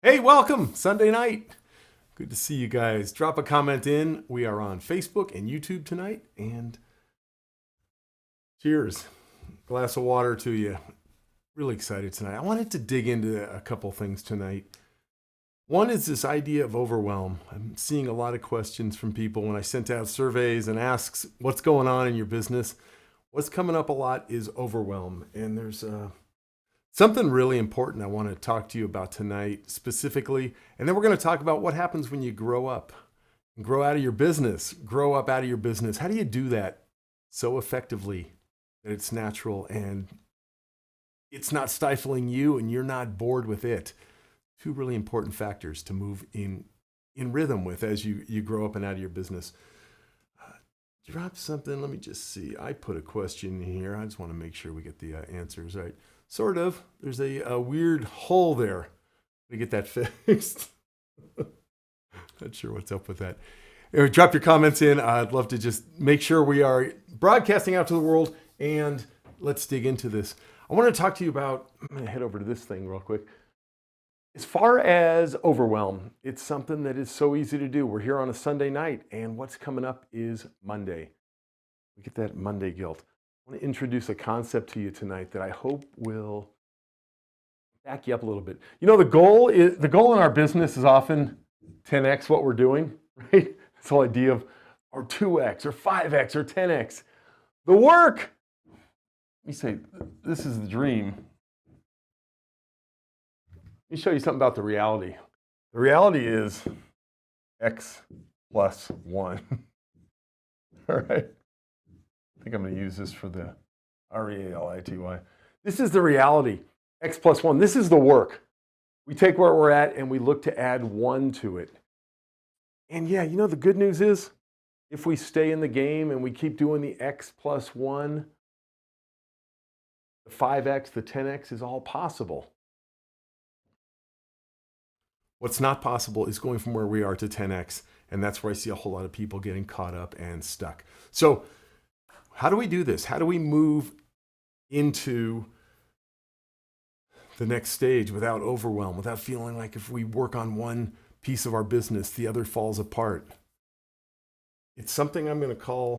Hey, welcome! Sunday night. Good to see you guys. Drop a comment in. We are on Facebook and YouTube tonight. And cheers. Glass of water to you. Really excited tonight. I wanted to dig into a couple things tonight. One is this idea of overwhelm. I'm seeing a lot of questions from people when I sent out surveys and asks what's going on in your business. What's coming up a lot is overwhelm. And there's something really important I want to talk to you about tonight specifically. And then we're going to talk about what happens when you grow up and grow out of your business, grow up out of your business. How do you do that so effectively that it's natural and it's not stifling you and you're not bored with it? Two really important factors to move in rhythm with as you grow up and out of your business. Drop something. Let me just see. I put a question here. I just want to make sure we get the answers right. Sort of. There's a weird hole there. We get that fixed. Not sure what's up with that. Anyway, drop your comments in. I'd love to just make sure we are broadcasting out to the world, and let's dig into this. I want to talk to you about, I'm going to head over to this thing real quick. As far as overwhelm, it's something that is so easy to do. We're here on a Sunday night, and what's coming up is Monday. We get that Monday guilt. I want to introduce a concept to you tonight that I hope will back you up a little bit. You know, the goal in our business is often 10x what we're doing, right? This whole idea of or 2x or 5x or 10x. The work, let me say, this is the dream. Let me show you something about the reality. The reality is x plus 1. All right. I think I'm going to use this for the reality. This is the reality, x plus 1. This is the work. We take where we're at and we look to add 1 to it. And yeah, you know, the good news is if we stay in the game and we keep doing the x plus 1, the 5x, the 10x is all possible. What's not possible is going from where we are to 10x, and that's where I see a whole lot of people getting caught up and stuck. So how do we do this? How do we move into the next stage without overwhelm, without feeling like if we work on one piece of our business, the other falls apart? It's something I'm going to call,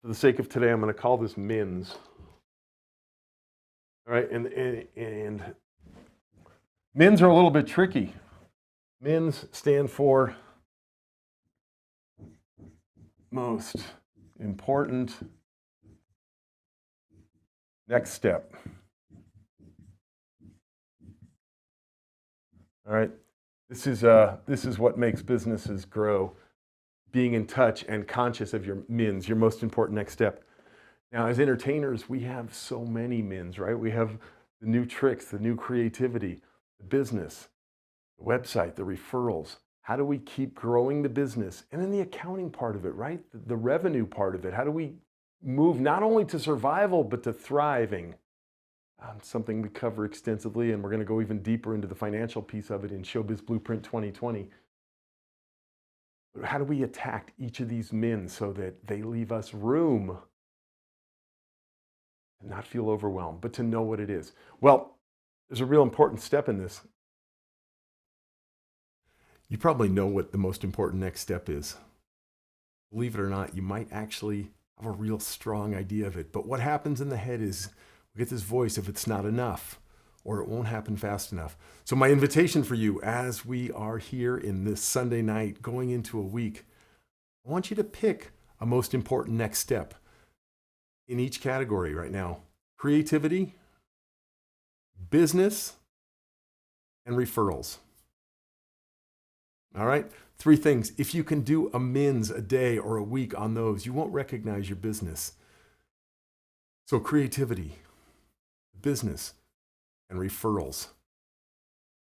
for the sake of today, I'm going to call this MINS. All right, and MINS are a little bit tricky. MINS stand for most important next step. All right, this is what makes businesses grow. Being in touch and conscious of your MINS, your most important next step. Now, as entertainers, we have so many MINS, right? We have the new tricks, the new creativity, the business, the website, the referrals. How do we keep growing the business? And then the accounting part of it, right? The revenue part of it. How do we move not only to survival, but to thriving? Something we cover extensively, and we're going to go even deeper into the financial piece of it in Showbiz Blueprint 2020. But how do we attack each of these MINS so that they leave us room to not feel overwhelmed, but to know what it is? Well, there's a real important step in this. You probably know what the most important next step is. Believe it or not, you might actually have a real strong idea of it. But what happens in the head is we get this voice if it's not enough or it won't happen fast enough. So my invitation for you as we are here in this Sunday night going into a week, I want you to pick a most important next step in each category right now. Creativity, business, and referrals. All right, 3 things. If you can do a MINS a day or a week on those, you won't recognize your business. So creativity, business, and referrals.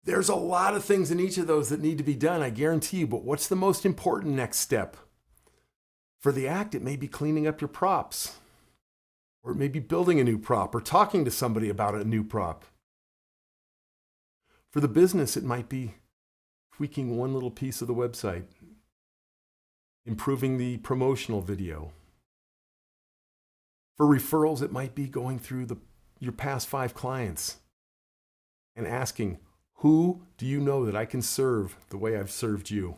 There's a lot of things in each of those that need to be done, I guarantee you, but what's the most important next step? For the act, it may be cleaning up your props, or it may be building a new prop, or talking to somebody about a new prop. For the business, it might be tweaking one little piece of the website, improving the promotional video. For referrals, it might be going through your past 5 clients and asking, Who do you know that I can serve the way I've served you?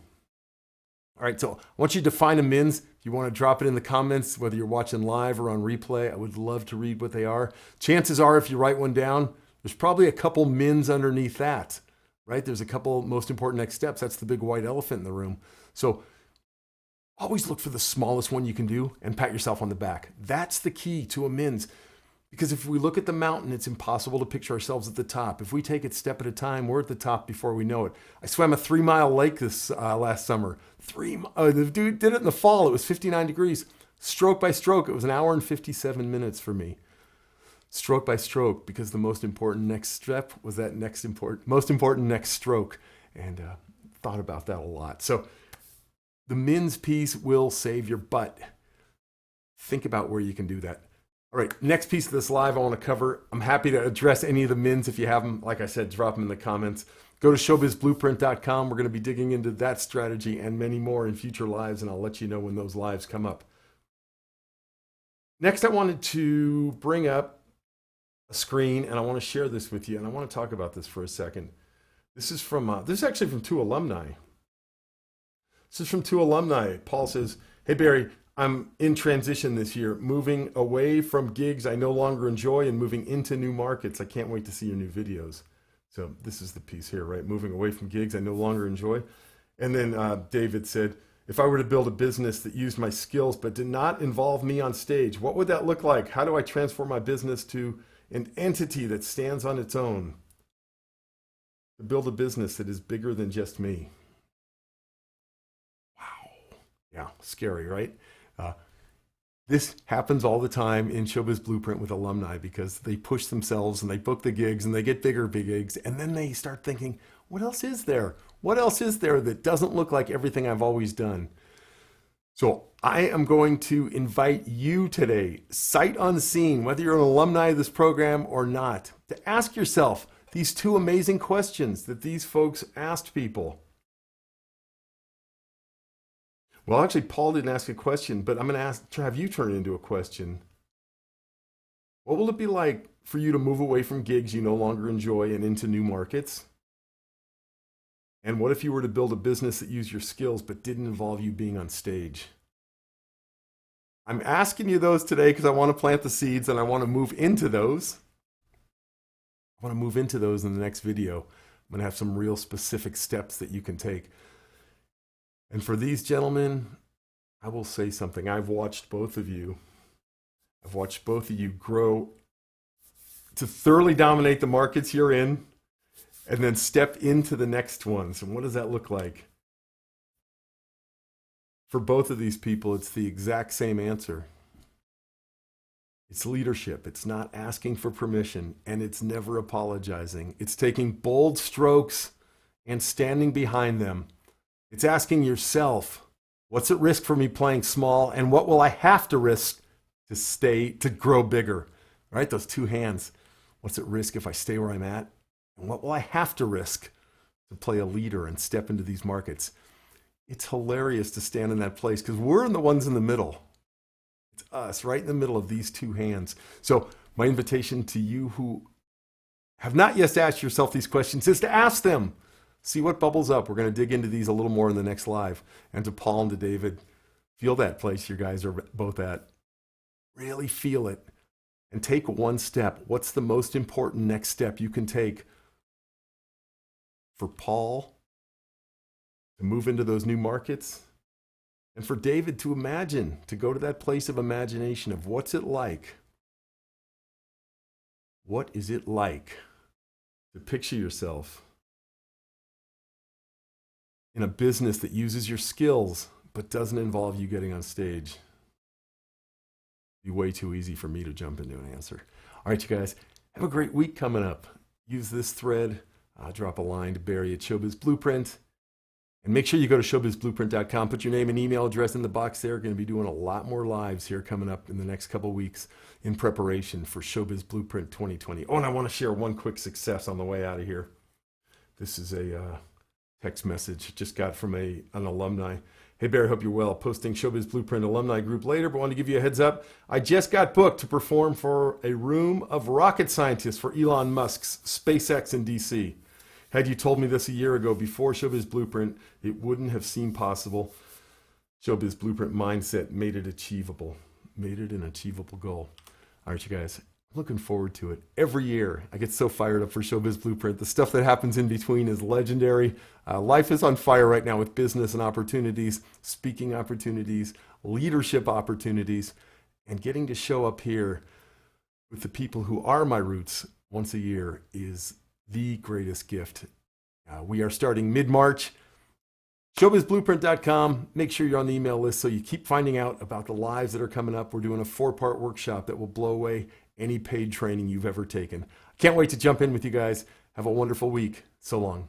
All right, so I want you to define a MINS. If you want to drop it in the comments, whether you're watching live or on replay, I would love to read what they are. Chances are, if you write one down, there's probably a couple MINS underneath that, right? There's a couple most important next steps. That's the big white elephant in the room. So always look for the smallest one you can do and pat yourself on the back. That's the key to a MINS. Because if we look at the mountain, it's impossible to picture ourselves at the top. If we take it step at a time, we're at the top before we know it. I swam a 3-mile lake this last summer. The dude did it in the fall. It was 59 degrees. Stroke by stroke, it was an hour and 57 minutes for me. Stroke by stroke, because the most important next step was that most important next stroke. And thought about that a lot. So the MINS piece will save your butt. Think about where you can do that. All right, next piece of this live I want to cover. I'm happy to address any of the MINS if you have them. Like I said, drop them in the comments. Go to showbizblueprint.com. We're going to be digging into that strategy and many more in future lives, and I'll let you know when those lives come up. Next, I wanted to bring up a screen, and I want to share this with you, and I want to talk about this for a second. This is actually from two alumni. This is from two alumni. Paul says, "Hey, Barry, I'm in transition this year, moving away from gigs I no longer enjoy and moving into new markets. I can't wait to see your new videos." So this is the piece here, right? Moving away from gigs I no longer enjoy. And then David said, "If I were to build a business that used my skills but did not involve me on stage, what would that look like? How do I transform my business to an entity that stands on its own? To build a business that is bigger than just me." Wow. Yeah, scary, right? This happens all the time in Showbiz Blueprint with alumni because they push themselves and they book the gigs and they get bigger gigs. And then they start thinking, what else is there? What else is there that doesn't look like everything I've always done? So I am going to invite you today, sight unseen, whether you're an alumni of this program or not, to ask yourself these two amazing questions that these folks asked people. Well, actually, Paul didn't ask a question, but I'm going to have you turn it into a question. What will it be like for you to move away from gigs you no longer enjoy and into new markets? And what if you were to build a business that used your skills but didn't involve you being on stage? I'm asking you those today because I want to plant the seeds and I want to move into those. I want to move into those in the next video. I'm going to have some real specific steps that you can take. And for these gentlemen, I will say something. I've watched both of you. I've watched both of you grow to thoroughly dominate the markets you're in and then step into the next ones. And what does that look like? For both of these people, it's the exact same answer. It's leadership. It's not asking for permission, and it's never apologizing. It's taking bold strokes and standing behind them. It's asking yourself, what's at risk for me playing small, and what will I have to risk to grow bigger? Right? Those two hands. What's at risk if I stay where I'm at? And what will I have to risk to play a leader and step into these markets? It's hilarious to stand in that place because we're the ones in the middle. It's us right in the middle of these two hands. So my invitation to you who have not yet asked yourself these questions is to ask them. See what bubbles up. We're going to dig into these a little more in the next live. And to Paul and to David, feel that place you guys are both at. Really feel it. And take one step. What's the most important next step you can take for Paul to move into those new markets? And for David to imagine, to go to that place of imagination of what's it like? What is it like to picture yourself in a business that uses your skills but doesn't involve you getting on stage? It'd be way too easy for me to jump into an answer. All right, you guys, have a great week coming up. Use this thread. Drop a line to Barry at Showbiz Blueprint. And make sure you go to showbizblueprint.com. Put your name and email address in the box there. We're going to be doing a lot more lives here coming up in the next couple of weeks in preparation for Showbiz Blueprint 2020. Oh, and I want to share one quick success on the way out of here. This is a text message just got from an alumni. Hey, Barry, hope you're well. Posting Showbiz Blueprint alumni group later, but want to give you a heads up. I just got booked to perform for a room of rocket scientists for Elon Musk's SpaceX in DC. Had you told me this a year ago before Showbiz Blueprint, it wouldn't have seemed possible. Showbiz Blueprint mindset made it achievable, made it an achievable goal. All right, you guys, looking forward to it. Every year, I get so fired up for Showbiz Blueprint. The stuff that happens in between is legendary. Life is on fire right now with business and opportunities, speaking opportunities, leadership opportunities, and getting to show up here with the people who are my roots once a year is the greatest gift. We are starting mid-March. ShowbizBlueprint.com. Make sure you're on the email list so you keep finding out about the lives that are coming up. We're doing a 4-part workshop that will blow away any paid training you've ever taken. Can't wait to jump in with you guys. Have a wonderful week. So long.